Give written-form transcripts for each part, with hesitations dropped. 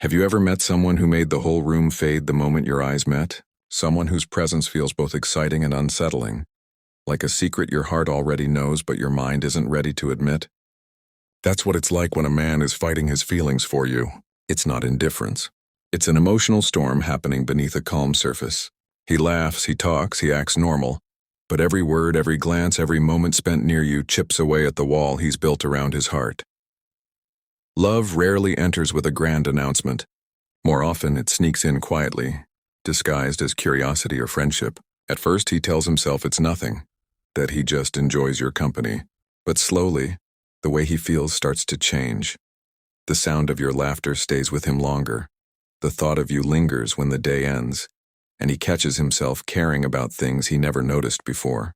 Have you ever met someone who made the whole room fade the moment your eyes met? Someone whose presence feels both exciting and unsettling, like a secret your heart already knows but your mind isn't ready to admit? That's what it's like when a man is fighting his feelings for you. It's not indifference. It's an emotional storm happening beneath a calm surface. He laughs, he talks, he acts normal, but every word, every glance, every moment spent near you chips away at the wall he's built around his heart. Love rarely enters with a grand announcement. More often, it sneaks in quietly, disguised as curiosity or friendship. At first, he tells himself it's nothing, that he just enjoys your company. But slowly, the way he feels starts to change. The sound of your laughter stays with him longer. The thought of you lingers when the day ends, and he catches himself caring about things he never noticed before.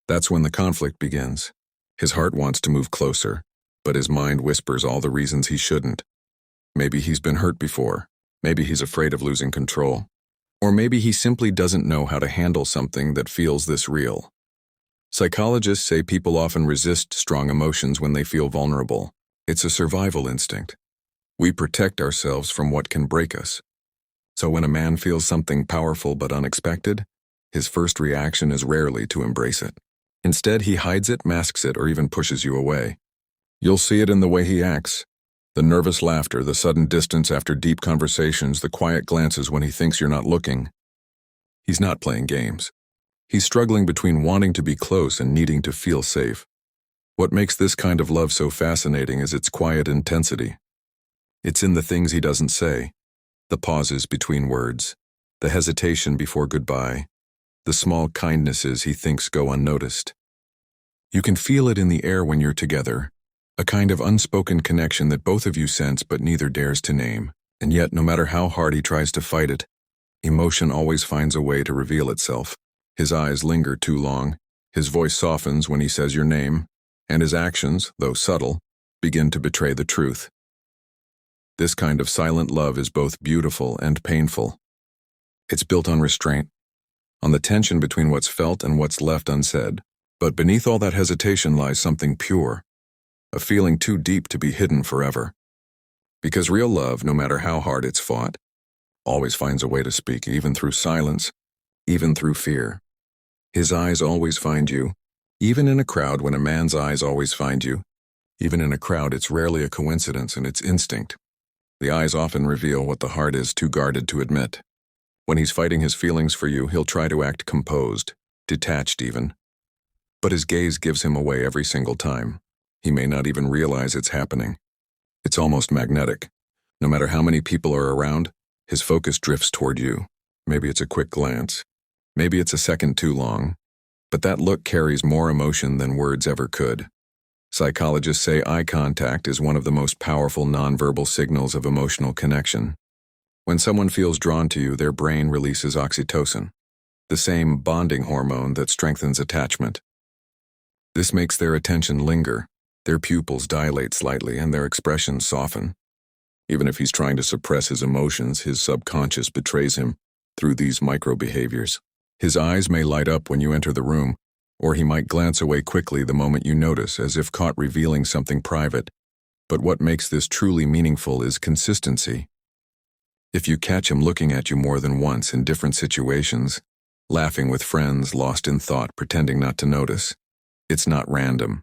That's when the conflict begins. His heart wants to move closer, but his mind whispers all the reasons he shouldn't. Maybe he's been hurt before. Maybe he's afraid of losing control. Or maybe he simply doesn't know how to handle something that feels this real. Psychologists say people often resist strong emotions when they feel vulnerable. It's a survival instinct. We protect ourselves from what can break us. So when a man feels something powerful but unexpected, his first reaction is rarely to embrace it. Instead, he hides it, masks it, or even pushes you away. You'll see it in the way he acts. The nervous laughter, the sudden distance after deep conversations, the quiet glances when he thinks you're not looking. He's not playing games. He's struggling between wanting to be close and needing to feel safe. What makes this kind of love so fascinating is its quiet intensity. It's in the things he doesn't say, the pauses between words, the hesitation before goodbye, the small kindnesses he thinks go unnoticed. You can feel it in the air when you're together, a kind of unspoken connection that both of you sense but neither dares to name. And yet, no matter how hard he tries to fight it, emotion always finds a way to reveal itself. His eyes linger too long, his voice softens when he says your name, and his actions, though subtle, begin to betray the truth. This kind of silent love is both beautiful and painful. It's built on restraint, on the tension between what's felt and what's left unsaid. But beneath all that hesitation lies something pure, a feeling too deep to be hidden forever. Because real love, no matter how hard it's fought, always finds a way to speak, even through silence, even through fear. His eyes always find you, even in a crowd. When a man's eyes always find you, even in a crowd, it's rarely a coincidence and it's instinct. The eyes often reveal what the heart is too guarded to admit. When he's fighting his feelings for you, he'll try to act composed, detached even. But his gaze gives him away every single time. He may not even realize it's happening. It's almost magnetic. No matter how many people are around, his focus drifts toward you. Maybe it's a quick glance. Maybe it's a second too long. But that look carries more emotion than words ever could. Psychologists say eye contact is one of the most powerful nonverbal signals of emotional connection. When someone feels drawn to you, their brain releases oxytocin, the same bonding hormone that strengthens attachment. This makes their attention linger, their pupils dilate slightly, and their expressions soften. Even if he's trying to suppress his emotions, his subconscious betrays him through these micro-behaviors. His eyes may light up when you enter the room, or he might glance away quickly the moment you notice, as if caught revealing something private. But what makes this truly meaningful is consistency. If you catch him looking at you more than once in different situations, laughing with friends, lost in thought, pretending not to notice, it's not random.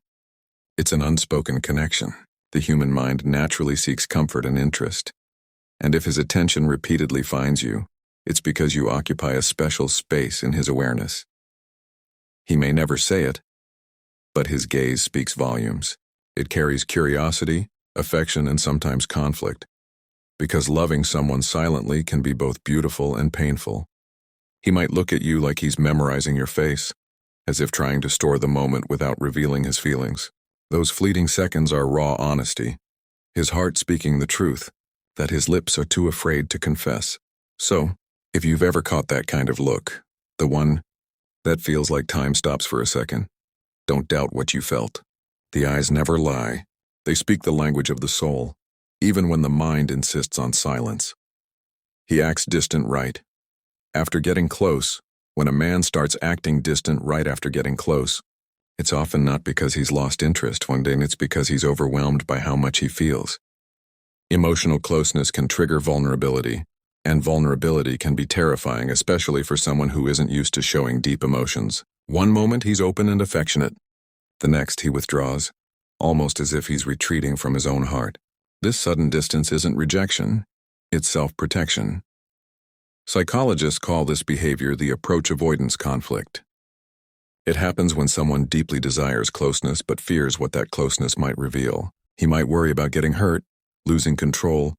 It's an unspoken connection. The human mind naturally seeks comfort and interest. And if his attention repeatedly finds you, it's because you occupy a special space in his awareness. He may never say it, but his gaze speaks volumes. It carries curiosity, affection, and sometimes conflict. Because loving someone silently can be both beautiful and painful. He might look at you like he's memorizing your face, as if trying to store the moment without revealing his feelings. Those fleeting seconds are raw honesty, his heart speaking the truth that his lips are too afraid to confess. So, if you've ever caught that kind of look, the one that feels like time stops for a second, don't doubt what you felt. The eyes never lie. They speak the language of the soul, even when the mind insists on silence. He acts distant right after getting close. When a man starts acting distant right after getting close, it's often not because he's lost interest one day, it's because he's overwhelmed by how much he feels. Emotional closeness can trigger vulnerability, and vulnerability can be terrifying, especially for someone who isn't used to showing deep emotions. One moment he's open and affectionate, the next he withdraws, almost as if he's retreating from his own heart. This sudden distance isn't rejection, it's self-protection. Psychologists call this behavior the approach avoidance conflict. It happens when someone deeply desires closeness but fears what that closeness might reveal. He might worry about getting hurt, losing control,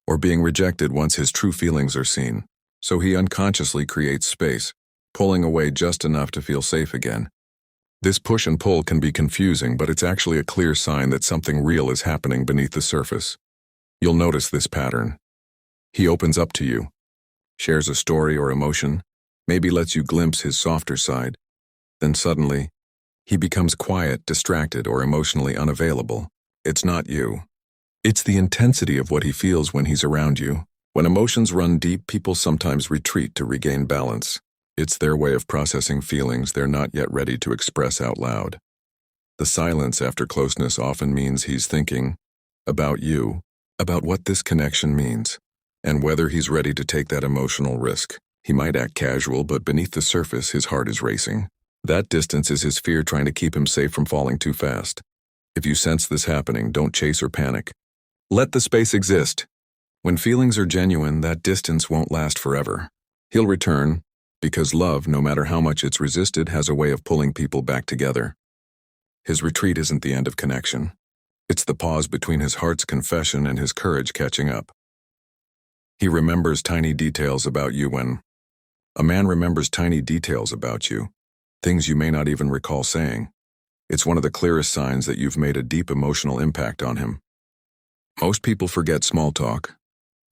or being rejected once his true feelings are seen. So he unconsciously creates space, pulling away just enough to feel safe again. This push and pull can be confusing, but it's actually a clear sign that something real is happening beneath the surface. You'll notice this pattern. He opens up to you, shares a story or emotion, maybe lets you glimpse his softer side. Then suddenly, he becomes quiet, distracted, or emotionally unavailable. It's not you. It's the intensity of what he feels when he's around you. When emotions run deep, people sometimes retreat to regain balance. It's their way of processing feelings they're not yet ready to express out loud. The silence after closeness often means he's thinking about you, about what this connection means, and whether he's ready to take that emotional risk. He might act casual, but beneath the surface, his heart is racing. That distance is his fear trying to keep him safe from falling too fast. If you sense this happening, don't chase or panic. Let the space exist. When feelings are genuine, that distance won't last forever. He'll return, because love, no matter how much it's resisted, has a way of pulling people back together. His retreat isn't the end of connection. It's the pause between his heart's confession and his courage catching up. He remembers tiny details about you when a man remembers tiny details about you, things you may not even recall saying. It's one of the clearest signs that you've made a deep emotional impact on him. Most people forget small talk,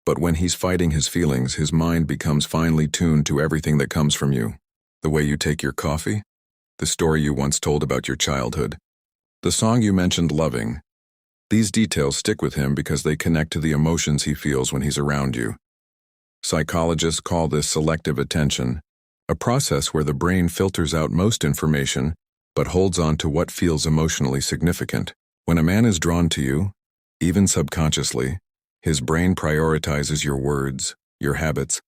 but when he's fighting his feelings, his mind becomes finely tuned to everything that comes from you. The way you take your coffee, the story you once told about your childhood, the song you mentioned loving. These details stick with him because they connect to the emotions he feels when he's around you. Psychologists call this selective attention, a process where the brain filters out most information but holds on to what feels emotionally significant. When a man is drawn to you, even subconsciously, his brain prioritizes your words, your habits,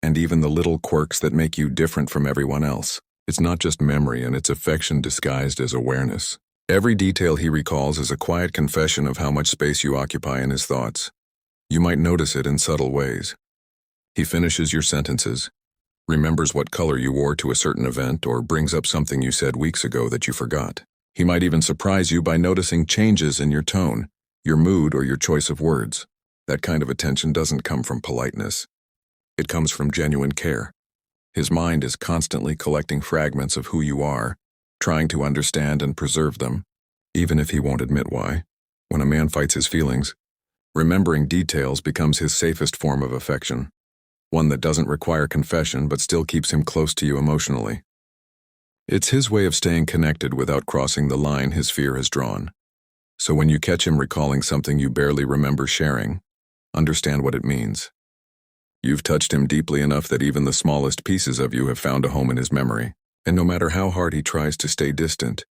and even the little quirks that make you different from everyone else. It's not just memory, and it's affection disguised as awareness. Every detail he recalls is a quiet confession of how much space you occupy in his thoughts. You might notice it in subtle ways. He finishes your sentences, remembers what color you wore to a certain event, or brings up something you said weeks ago that you forgot. He might even surprise you by noticing changes in your tone, your mood, or your choice of words. That kind of attention doesn't come from politeness. It comes from genuine care. His mind is constantly collecting fragments of who you are, trying to understand and preserve them, even if he won't admit why. When a man fights his feelings, remembering details becomes his safest form of affection, one that doesn't require confession but still keeps him close to you emotionally. It's his way of staying connected without crossing the line his fear has drawn. So when you catch him recalling something you barely remember sharing, understand what it means. You've touched him deeply enough that even the smallest pieces of you have found a home in his memory. And no matter how hard he tries to stay distant,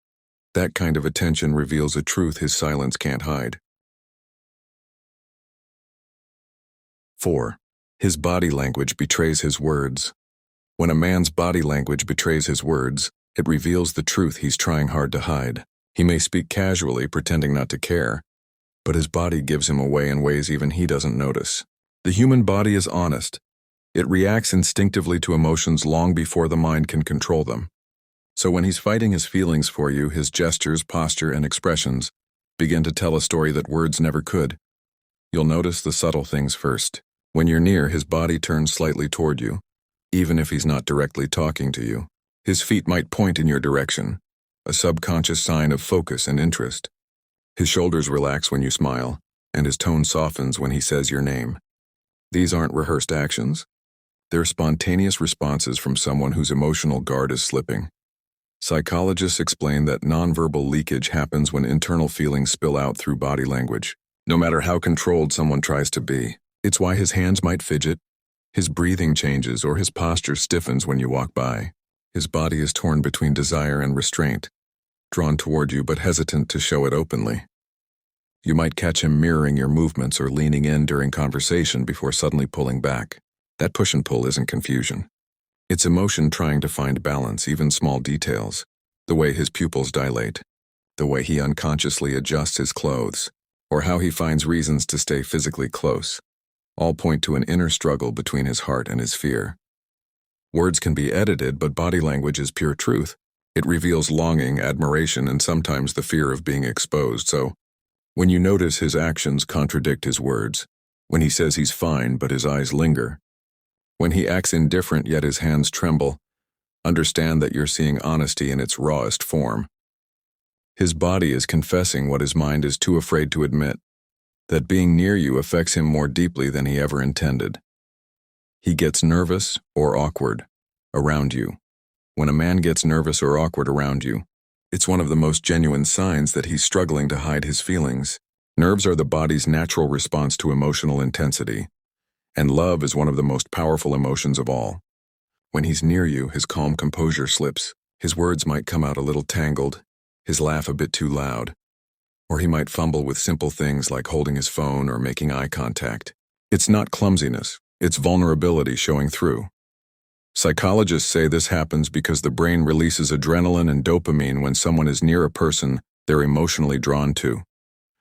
that kind of attention reveals a truth his silence can't hide. 4. His body language betrays his words. When a man's body language betrays his words, it reveals the truth he's trying hard to hide. He may speak casually, pretending not to care, but his body gives him away in ways even he doesn't notice. The human body is honest. It reacts instinctively to emotions long before the mind can control them. So when he's fighting his feelings for you, his gestures, posture, and expressions begin to tell a story that words never could. You'll notice the subtle things first. When you're near, his body turns slightly toward you, even if he's not directly talking to you. His feet might point in your direction, a subconscious sign of focus and interest. His shoulders relax when you smile, and his tone softens when he says your name. These aren't rehearsed actions. They're spontaneous responses from someone whose emotional guard is slipping. Psychologists explain that nonverbal leakage happens when internal feelings spill out through body language, no matter how controlled someone tries to be. It's why his hands might fidget, his breathing changes, or his posture stiffens when you walk by. His body is torn between desire and restraint, drawn toward you but hesitant to show it openly. You might catch him mirroring your movements or leaning in during conversation before suddenly pulling back. That push and pull isn't confusion. It's emotion trying to find balance, even small details. The way his pupils dilate, the way he unconsciously adjusts his clothes, or how he finds reasons to stay physically close, all point to an inner struggle between his heart and his fear. Words can be edited, but body language is pure truth. It reveals longing, admiration, and sometimes the fear of being exposed. So, when you notice his actions contradict his words, when he says he's fine but his eyes linger, when he acts indifferent yet his hands tremble, understand that you're seeing honesty in its rawest form. His body is confessing what his mind is too afraid to admit, that being near you affects him more deeply than he ever intended. He gets nervous or awkward around you. When a man gets nervous or awkward around you, it's one of the most genuine signs that he's struggling to hide his feelings. Nerves are the body's natural response to emotional intensity, and love is one of the most powerful emotions of all. When he's near you, his calm composure slips. His words might come out a little tangled, his laugh a bit too loud, or he might fumble with simple things like holding his phone or making eye contact. It's not clumsiness, it's vulnerability showing through. Psychologists say this happens because the brain releases adrenaline and dopamine when someone is near a person they're emotionally drawn to.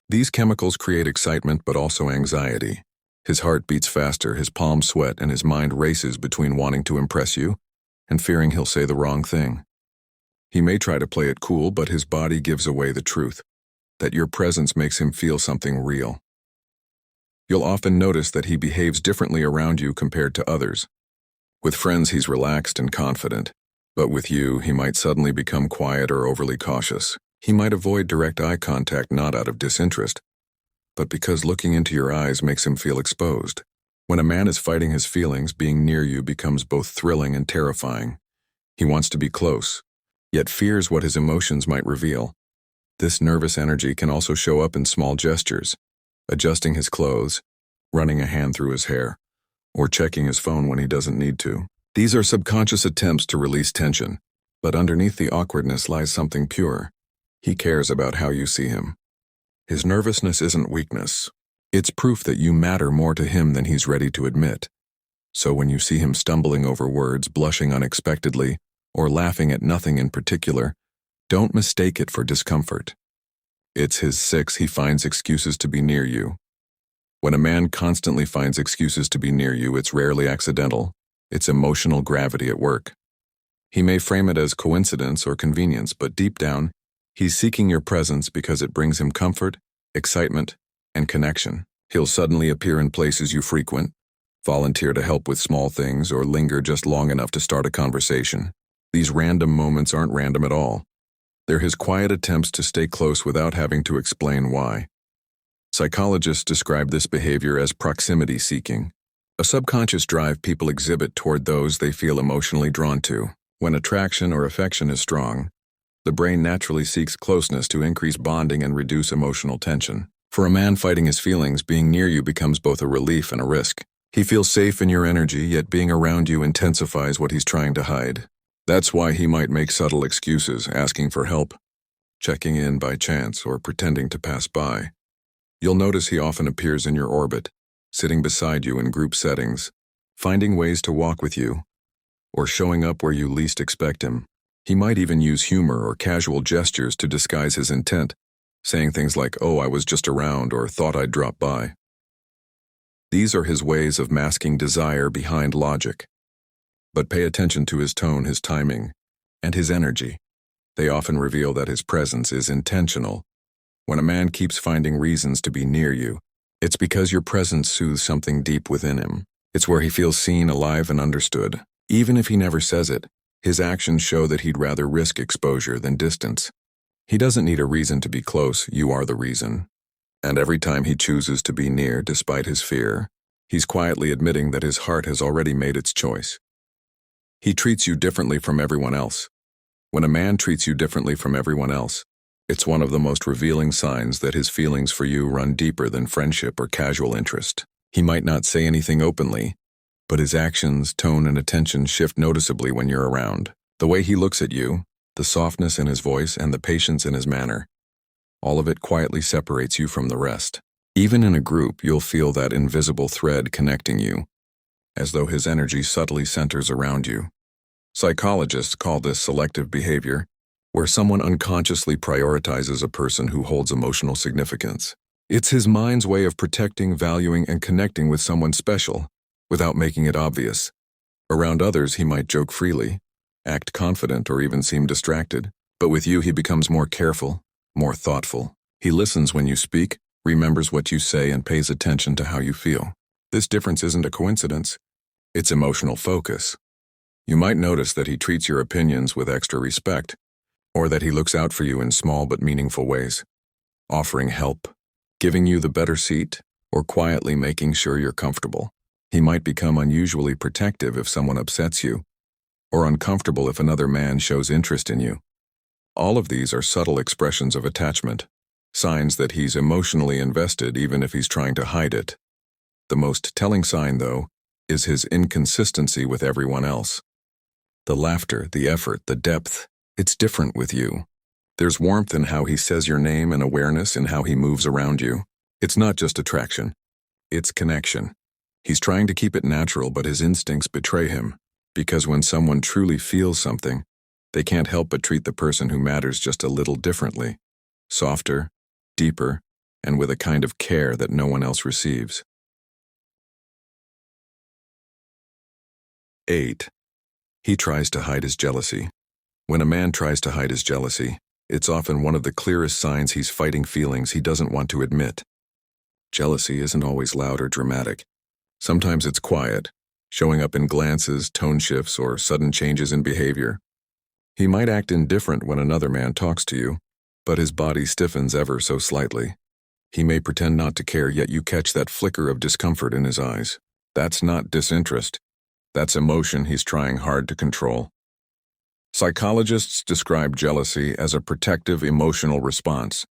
These chemicals create excitement but also anxiety. His heart beats faster, his palms sweat, and his mind races between wanting to impress you and fearing he'll say the wrong thing. He may try to play it cool, but his body gives away the truth, that your presence makes him feel something real. You'll often notice that he behaves differently around you compared to others. With friends, he's relaxed and confident, but with you, he might suddenly become quiet or overly cautious. He might avoid direct eye contact not out of disinterest, but because looking into your eyes makes him feel exposed. When a man is fighting his feelings, being near you becomes both thrilling and terrifying. He wants to be close, yet fears what his emotions might reveal. This nervous energy can also show up in small gestures, adjusting his clothes, running a hand through his hair, or checking his phone when he doesn't need to. These are subconscious attempts to release tension, but underneath the awkwardness lies something pure. He cares about how you see him. His nervousness isn't weakness. It's proof that you matter more to him than he's ready to admit. So when you see him stumbling over words, blushing unexpectedly, or laughing at nothing in particular, don't mistake it for discomfort. It's his six. He finds excuses to be near you. When a man constantly finds excuses to be near you, it's rarely accidental. It's emotional gravity at work. He may frame it as coincidence or convenience, but deep down, he's seeking your presence because it brings him comfort, excitement, and connection. He'll suddenly appear in places you frequent, volunteer to help with small things, or linger just long enough to start a conversation. These random moments aren't random at all. They're his quiet attempts to stay close without having to explain why. Psychologists describe this behavior as proximity seeking, a subconscious drive people exhibit toward those they feel emotionally drawn to. When attraction or affection is strong, the brain naturally seeks closeness to increase bonding and reduce emotional tension. For a man fighting his feelings, being near you becomes both a relief and a risk. He feels safe in your energy, yet being around you intensifies what he's trying to hide. That's why he might make subtle excuses, asking for help, checking in by chance, or pretending to pass by. You'll notice he often appears in your orbit, sitting beside you in group settings, finding ways to walk with you, or showing up where you least expect him. He might even use humor or casual gestures to disguise his intent, saying things like, "Oh, I was just around," or "thought I'd drop by." These are his ways of masking desire behind logic. But pay attention to his tone, his timing, and his energy. They often reveal that his presence is intentional. When a man keeps finding reasons to be near you, it's because your presence soothes something deep within him. It's where he feels seen, alive, and understood. Even if he never says it, his actions show that he'd rather risk exposure than distance. He doesn't need a reason to be close, you are the reason. And every time he chooses to be near, despite his fear, he's quietly admitting that his heart has already made its choice. He treats you differently from everyone else. When a man treats you differently from everyone else, it's one of the most revealing signs that his feelings for you run deeper than friendship or casual interest. He might not say anything openly, but his actions, tone, and attention shift noticeably when you're around. The way he looks at you, the softness in his voice, and the patience in his manner. All of it quietly separates you from the rest. Even in a group, you'll feel that invisible thread connecting you, as though his energy subtly centers around you. Psychologists call this selective behavior, where someone unconsciously prioritizes a person who holds emotional significance. It's his mind's way of protecting, valuing, and connecting with someone special, without making it obvious. Around others, he might joke freely, act confident, or even seem distracted. But with you, he becomes more careful, more thoughtful. He listens when you speak, remembers what you say, and pays attention to how you feel. This difference isn't a coincidence. It's emotional focus. You might notice that he treats your opinions with extra respect, or that he looks out for you in small but meaningful ways, offering help, giving you the better seat, or quietly making sure you're comfortable. He might become unusually protective if someone upsets you, or uncomfortable if another man shows interest in you. All of these are subtle expressions of attachment, signs that he's emotionally invested even if he's trying to hide it. The most telling sign, though, is his inconsistency with everyone else. The laughter, the effort, the depth, it's different with you. There's warmth in how he says your name and awareness in how he moves around you. It's not just attraction, it's connection. He's trying to keep it natural, but his instincts betray him, because when someone truly feels something, they can't help but treat the person who matters just a little differently, softer, deeper, and with a kind of care that no one else receives. 8. He tries to hide his jealousy. When a man tries to hide his jealousy, it's often one of the clearest signs he's fighting feelings he doesn't want to admit. Jealousy isn't always loud or dramatic. Sometimes it's quiet, showing up in glances, tone shifts, or sudden changes in behavior. He might act indifferent when another man talks to you, but his body stiffens ever so slightly. He may pretend not to care, yet you catch that flicker of discomfort in his eyes. That's not disinterest. That's emotion he's trying hard to control. Psychologists describe jealousy as a protective emotional response,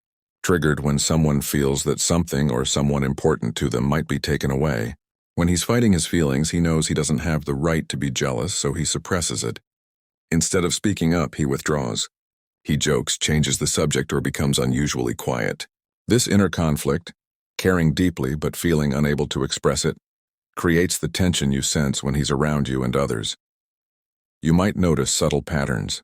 triggered when someone feels that something or someone important to them might be taken away. When he's fighting his feelings, he knows he doesn't have the right to be jealous, so he suppresses it. Instead of speaking up, he withdraws. He jokes, changes the subject, or becomes unusually quiet. This inner conflict, caring deeply but feeling unable to express it, creates the tension you sense when he's around you and others. You might notice subtle patterns.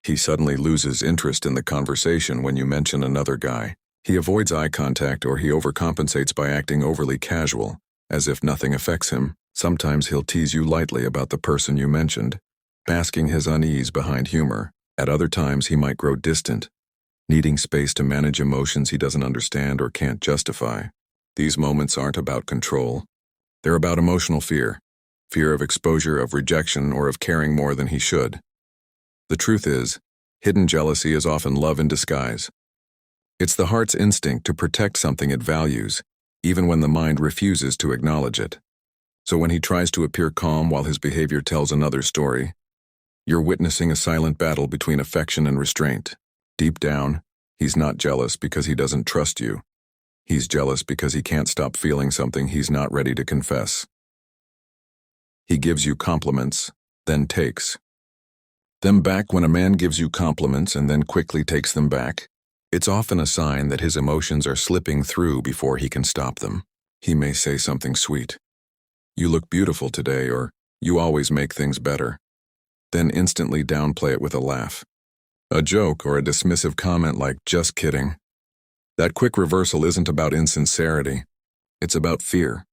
He suddenly loses interest in the conversation when you mention another guy. He avoids eye contact, or he overcompensates by acting overly casual, as if nothing affects him. Sometimes he'll tease you lightly about the person you mentioned, masking his unease behind humor. At other times, he might grow distant, needing space to manage emotions he doesn't understand or can't justify. These moments aren't about control. They're about emotional fear. Fear of exposure, of rejection, or of caring more than he should. The truth is, hidden jealousy is often love in disguise. It's the heart's instinct to protect something it values, even when the mind refuses to acknowledge it. So when he tries to appear calm while his behavior tells another story, you're witnessing a silent battle between affection and restraint. Deep down, he's not jealous because he doesn't trust you. He's jealous because he can't stop feeling something he's not ready to confess. He gives you compliments, then takes them back. When a man gives you compliments and then quickly takes them back, it's often a sign that his emotions are slipping through before he can stop them. He may say something sweet. "You look beautiful today," or "You always make things better," then instantly downplay it with a laugh. A joke or a dismissive comment like, "Just kidding." That quick reversal isn't about insincerity. It's about fear.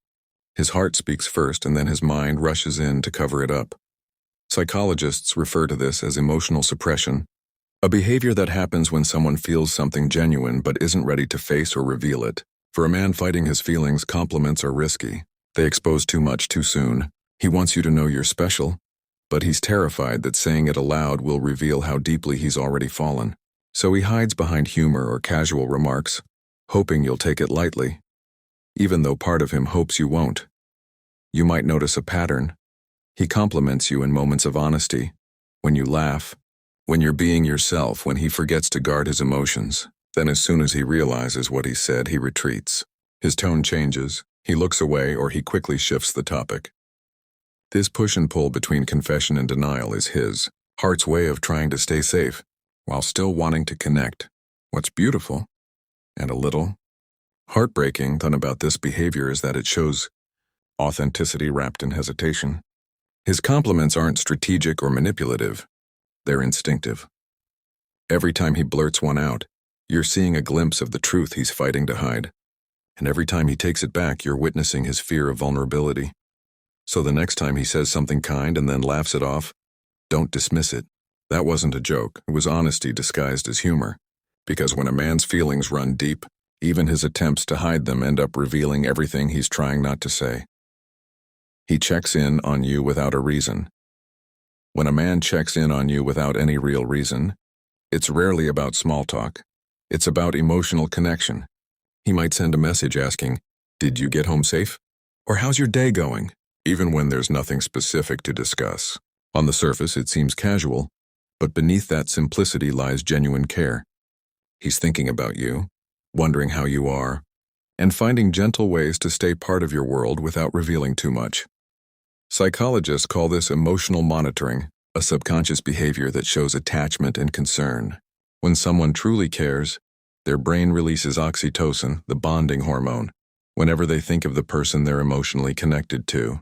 His heart speaks first, and then his mind rushes in to cover it up. Psychologists refer to this as emotional suppression, a behavior that happens when someone feels something genuine but isn't ready to face or reveal it. For a man fighting his feelings, compliments are risky. They expose too much too soon. He wants you to know you're special, but he's terrified that saying it aloud will reveal how deeply he's already fallen. So he hides behind humor or casual remarks, hoping you'll take it lightly, even though part of him hopes you won't. You might notice a pattern. He compliments you in moments of honesty, when you laugh, when you're being yourself, when he forgets to guard his emotions. Then as soon as he realizes what he said, he retreats. His tone changes, he looks away, or he quickly shifts the topic. This push and pull between confession and denial is his heart's way of trying to stay safe, while still wanting to connect. What's beautiful and a little. Heartbreaking thing about this behavior is that it shows authenticity wrapped in hesitation. His compliments aren't strategic or manipulative, they're instinctive. Every time he blurts one out, you're seeing a glimpse of the truth he's fighting to hide. And every time he takes it back, you're witnessing his fear of vulnerability. So the next time he says something kind and then laughs it off, don't dismiss it. That wasn't a joke, it was honesty disguised as humor. Because when a man's feelings run deep, even his attempts to hide them end up revealing everything he's trying not to say. He checks in on you without a reason. When a man checks in on you without any real reason, it's rarely about small talk. It's about emotional connection. He might send a message asking, "Did you get home safe?" Or "How's your day going?" even when there's nothing specific to discuss. On the surface, it seems casual, but beneath that simplicity lies genuine care. He's thinking about you, wondering how you are, and finding gentle ways to stay part of your world without revealing too much. Psychologists call this emotional monitoring, a subconscious behavior that shows attachment and concern. When someone truly cares, their brain releases oxytocin, the bonding hormone, whenever they think of the person they're emotionally connected to.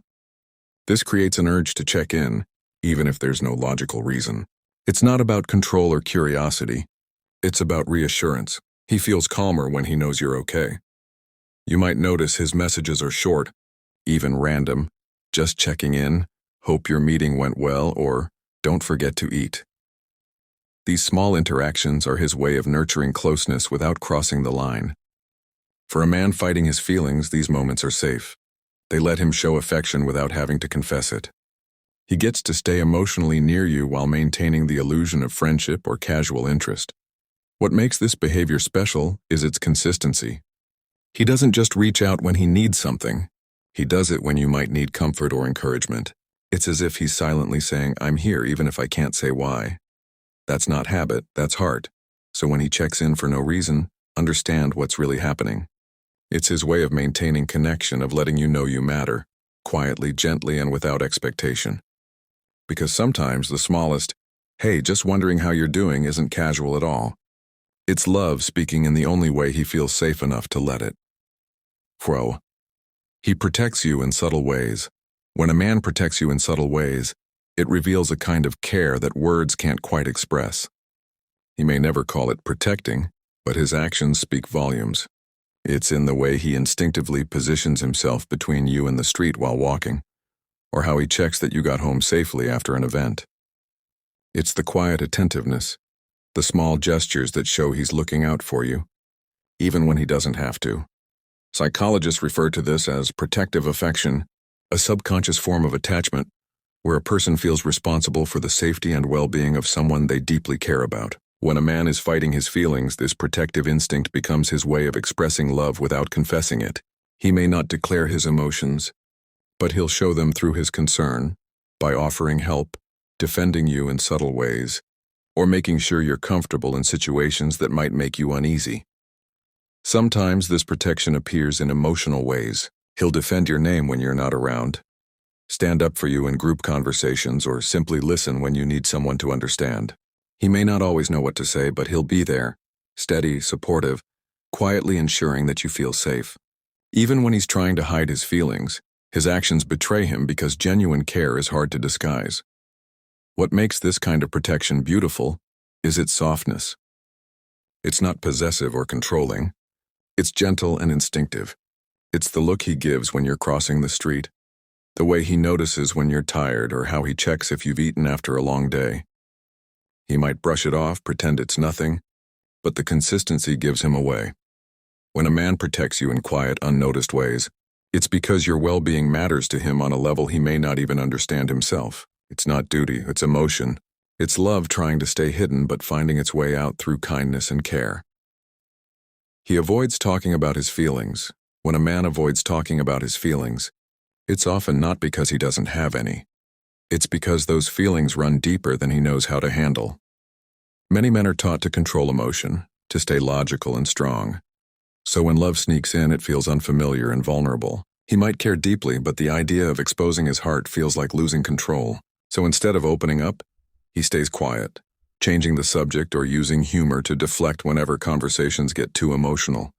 This creates an urge to check in, even if there's no logical reason. It's not about control or curiosity. It's about reassurance. He feels calmer when he knows you're okay. You might notice his messages are short, even random, just checking in, hope your meeting went well, or don't forget to eat. These small interactions are his way of nurturing closeness without crossing the line. For a man fighting his feelings, these moments are safe. They let him show affection without having to confess it. He gets to stay emotionally near you while maintaining the illusion of friendship or casual interest. What makes this behavior special is its consistency. He doesn't just reach out when he needs something. He does it when you might need comfort or encouragement. It's as if he's silently saying, "I'm here even if I can't say why." That's not habit, that's heart. So when he checks in for no reason, understand what's really happening. It's his way of maintaining connection, of letting you know you matter, quietly, gently, and without expectation. Because sometimes the smallest, "Hey, just wondering how you're doing," isn't casual at all. It's love speaking in the only way he feels safe enough to let it. He protects you in subtle ways. When a man protects you in subtle ways, it reveals a kind of care that words can't quite express. He may never call it protecting, but his actions speak volumes. It's in the way he instinctively positions himself between you and the street while walking, or how he checks that you got home safely after an event. It's the quiet attentiveness, the small gestures that show he's looking out for you, even when he doesn't have to. Psychologists refer to this as protective affection, a subconscious form of attachment where a person feels responsible for the safety and well-being of someone they deeply care about. When a man is fighting his feelings, this protective instinct becomes his way of expressing love without confessing it. He may not declare his emotions, but he'll show them through his concern, by offering help, defending you in subtle ways, or making sure you're comfortable in situations that might make you uneasy. Sometimes this protection appears in emotional ways. He'll defend your name when you're not around, stand up for you in group conversations, or simply listen when you need someone to understand. He may not always know what to say, but he'll be there, steady, supportive, quietly ensuring that you feel safe. Even when he's trying to hide his feelings, his actions betray him because genuine care is hard to disguise. What makes this kind of protection beautiful is its softness. It's not possessive or controlling. It's gentle and instinctive. It's the look he gives when you're crossing the street, the way he notices when you're tired, or how he checks if you've eaten after a long day. He might brush it off, pretend it's nothing, but the consistency gives him away. When a man protects you in quiet, unnoticed ways, it's because your well-being matters to him on a level he may not even understand himself. It's not duty, it's emotion. It's love trying to stay hidden but finding its way out through kindness and care. He avoids talking about his feelings. When a man avoids talking about his feelings, it's often not because he doesn't have any. It's because those feelings run deeper than he knows how to handle. Many men are taught to control emotion, to stay logical and strong. So when love sneaks in, it feels unfamiliar and vulnerable. He might care deeply, but the idea of exposing his heart feels like losing control. So instead of opening up, he stays quiet, changing the subject or using humor to deflect whenever conversations get too emotional.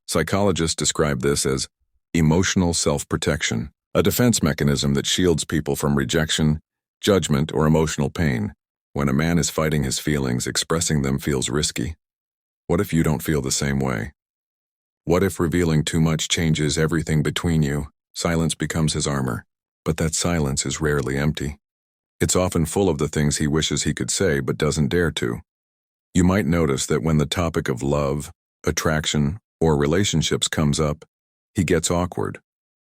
Psychologists describe this as emotional self-protection, a defense mechanism that shields people from rejection, judgment, or emotional pain. When a man is fighting his feelings, expressing them feels risky. What if you don't feel the same way? What if revealing too much changes everything between you? Silence becomes his armor, but that silence is rarely empty. It's often full of the things he wishes he could say but doesn't dare to. You might notice that when the topic of love, attraction, or relationships comes up, he gets awkward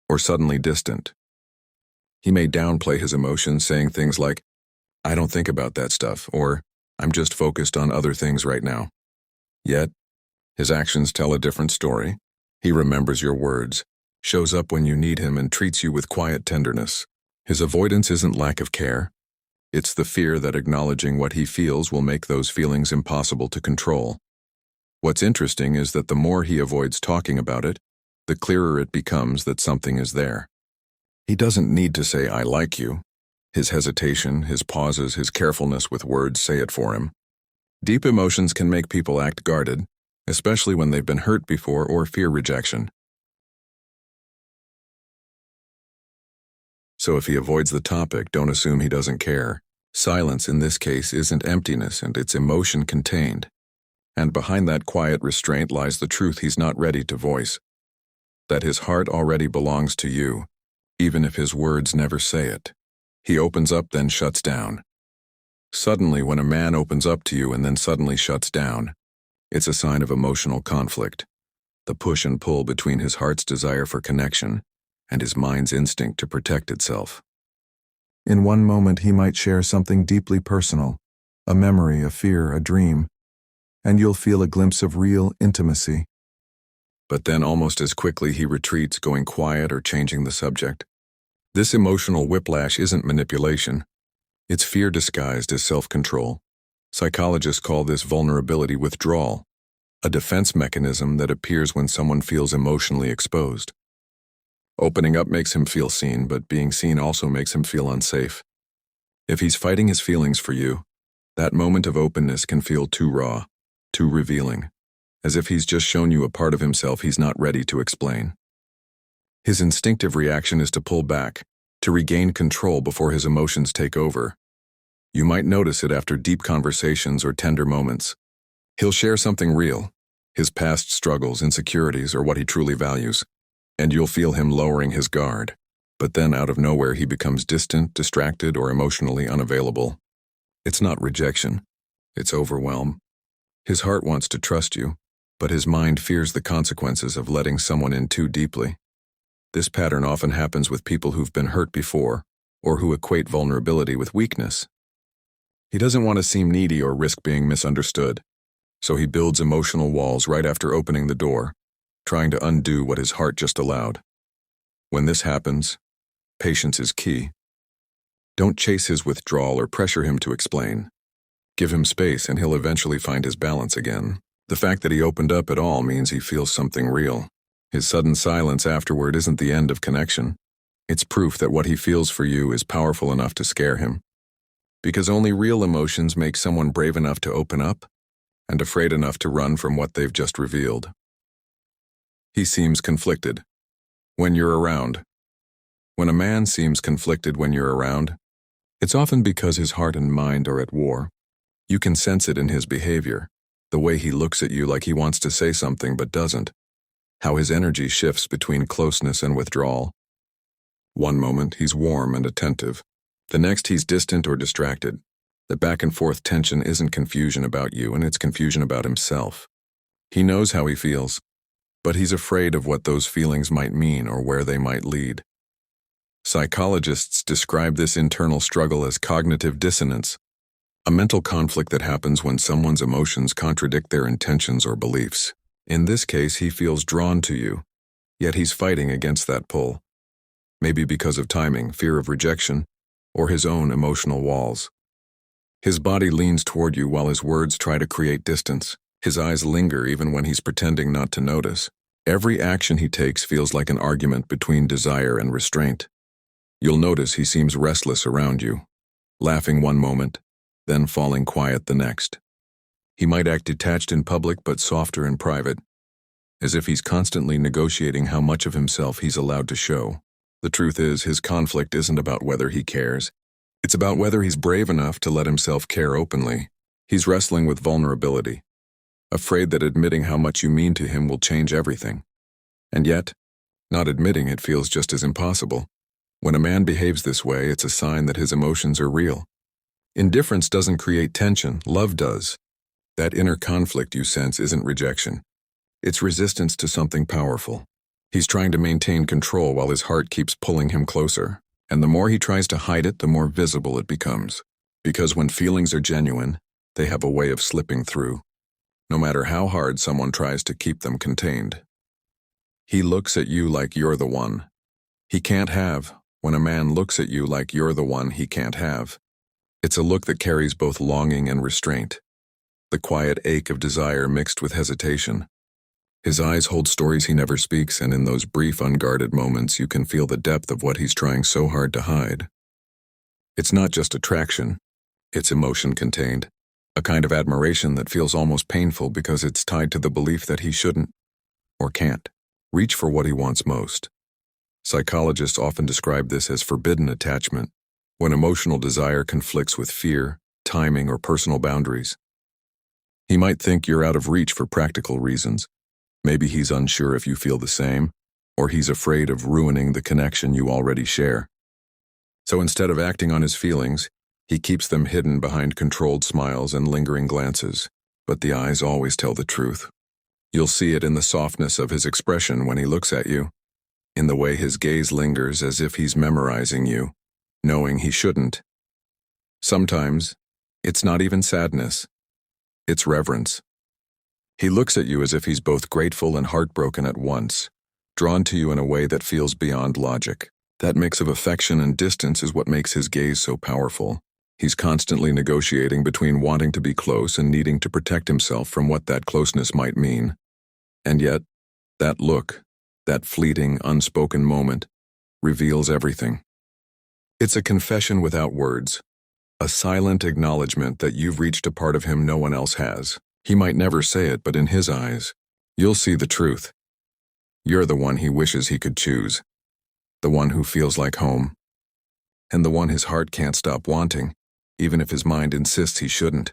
or suddenly distant. He may downplay his emotions, saying things like, "I don't think about that stuff," or "I'm just focused on other things right now." Yet, his actions tell a different story. He remembers your words, shows up when you need him, and treats you with quiet tenderness. His avoidance isn't lack of care. It's the fear that acknowledging what he feels will make those feelings impossible to control. What's interesting is that the more he avoids talking about it, the clearer it becomes that something is there. He doesn't need to say, "I like you." His hesitation, his pauses, his carefulness with words say it for him. Deep emotions can make people act guarded, especially when they've been hurt before or fear rejection. So if he avoids the topic, don't assume he doesn't care. Silence in this case isn't emptiness, and it's emotion contained. And behind that quiet restraint lies the truth he's not ready to voice. That his heart already belongs to you, even if his words never say it. He opens up, then shuts down. Suddenly, when a man opens up to you and then suddenly shuts down, it's a sign of emotional conflict, the push and pull between his heart's desire for connection and his mind's instinct to protect itself. In one moment, he might share something deeply personal, a memory, a fear, a dream, and you'll feel a glimpse of real intimacy. But then almost as quickly he retreats, going quiet or changing the subject. This emotional whiplash isn't manipulation. It's fear disguised as self-control. Psychologists call this vulnerability withdrawal, a defense mechanism that appears when someone feels emotionally exposed. Opening up makes him feel seen, but being seen also makes him feel unsafe. If he's fighting his feelings for you, that moment of openness can feel too raw, too revealing, as if he's just shown you a part of himself he's not ready to explain. His instinctive reaction is to pull back, to regain control before his emotions take over. You might notice it after deep conversations or tender moments. He'll share something real, his past struggles, insecurities, or what he truly values, and you'll feel him lowering his guard. But then out of nowhere he becomes distant, distracted, or emotionally unavailable. It's not rejection, it's overwhelm. His heart wants to trust you, but his mind fears the consequences of letting someone in too deeply. This pattern often happens with people who've been hurt before, or who equate vulnerability with weakness. He doesn't want to seem needy or risk being misunderstood, so he builds emotional walls right after opening the door, trying to undo what his heart just allowed. When this happens, patience is key. Don't chase his withdrawal or pressure him to explain. Give him space and he'll eventually find his balance again. The fact that he opened up at all means he feels something real. His sudden silence afterward isn't the end of connection. It's proof that what he feels for you is powerful enough to scare him. Because only real emotions make someone brave enough to open up and afraid enough to run from what they've just revealed. He seems conflicted when you're around. When a man seems conflicted when you're around, it's often because his heart and mind are at war. You can sense it in his behavior, the way he looks at you like he wants to say something but doesn't, how his energy shifts between closeness and withdrawal. One moment he's warm and attentive, the next he's distant or distracted. The back and forth tension isn't confusion about you, and it's confusion about himself. He knows how he feels, but he's afraid of what those feelings might mean or where they might lead. Psychologists describe this internal struggle as cognitive dissonance, a mental conflict that happens when someone's emotions contradict their intentions or beliefs. In this case, he feels drawn to you, yet he's fighting against that pull. Maybe because of timing, fear of rejection, or his own emotional walls. His body leans toward you while his words try to create distance. His eyes linger even when he's pretending not to notice. Every action he takes feels like an argument between desire and restraint. You'll notice he seems restless around you, laughing one moment, then falling quiet the next. He might act detached in public but softer in private, as if he's constantly negotiating how much of himself he's allowed to show. The truth is, his conflict isn't about whether he cares. It's about whether he's brave enough to let himself care openly. He's wrestling with vulnerability, afraid that admitting how much you mean to him will change everything. And yet, not admitting it feels just as impossible. When a man behaves this way, it's a sign that his emotions are real. Indifference doesn't create tension, love does. That inner conflict you sense isn't rejection. It's resistance to something powerful. He's trying to maintain control while his heart keeps pulling him closer. And the more he tries to hide it, the more visible it becomes. Because when feelings are genuine, they have a way of slipping through, no matter how hard someone tries to keep them contained. He looks at you like you're the one he can't have. When a man looks at you like you're the one he can't have, it's a look that carries both longing and restraint, the quiet ache of desire mixed with hesitation. His eyes hold stories he never speaks, and in those brief, unguarded moments you can feel the depth of what he's trying so hard to hide. It's not just attraction, it's emotion contained, a kind of admiration that feels almost painful because it's tied to the belief that he shouldn't, or can't, reach for what he wants most. Psychologists often describe this as forbidden attachment, when emotional desire conflicts with fear, timing, or personal boundaries. He might think you're out of reach for practical reasons. Maybe he's unsure if you feel the same, or he's afraid of ruining the connection you already share. So instead of acting on his feelings, he keeps them hidden behind controlled smiles and lingering glances. But the eyes always tell the truth. You'll see it in the softness of his expression when he looks at you, in the way his gaze lingers as if he's memorizing you, knowing he shouldn't. Sometimes, it's not even sadness. It's reverence. He looks at you as if he's both grateful and heartbroken at once, drawn to you in a way that feels beyond logic. That mix of affection and distance is what makes his gaze so powerful. He's constantly negotiating between wanting to be close and needing to protect himself from what that closeness might mean. And yet, that look, that fleeting, unspoken moment, reveals everything. It's a confession without words, a silent acknowledgement that you've reached a part of him no one else has. He might never say it, but in his eyes, you'll see the truth. You're the one he wishes he could choose, the one who feels like home, and the one his heart can't stop wanting, even if his mind insists he shouldn't.